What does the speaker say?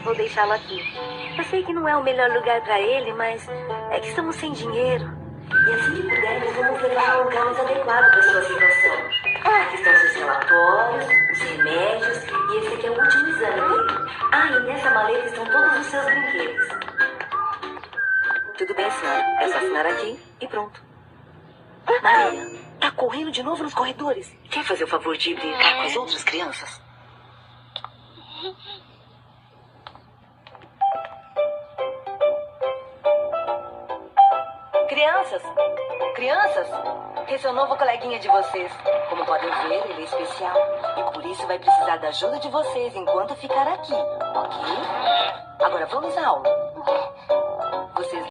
Vou deixá-lo aqui. Eu sei que não é o melhor lugar para ele, mas é que estamos sem dinheiro. E assim que pudermos, vamos levar a um lugar mais adequado para sua situação. Aqui estão seus relatórios, os remédios e esse aqui é o último exame dele. Ah, e nessa maleta estão todos os seus brinquedos. Tudo bem, senhora. É só assinar aqui e pronto. Maria, tá correndo de novo nos corredores. Quer fazer o favor de brincar com as outras crianças? Crianças! Crianças! Esse é o novo coleguinha de vocês. Como podem ver, ele é especial. E por isso vai precisar da ajuda de vocês enquanto ficar aqui, ok? Agora vamos à aula.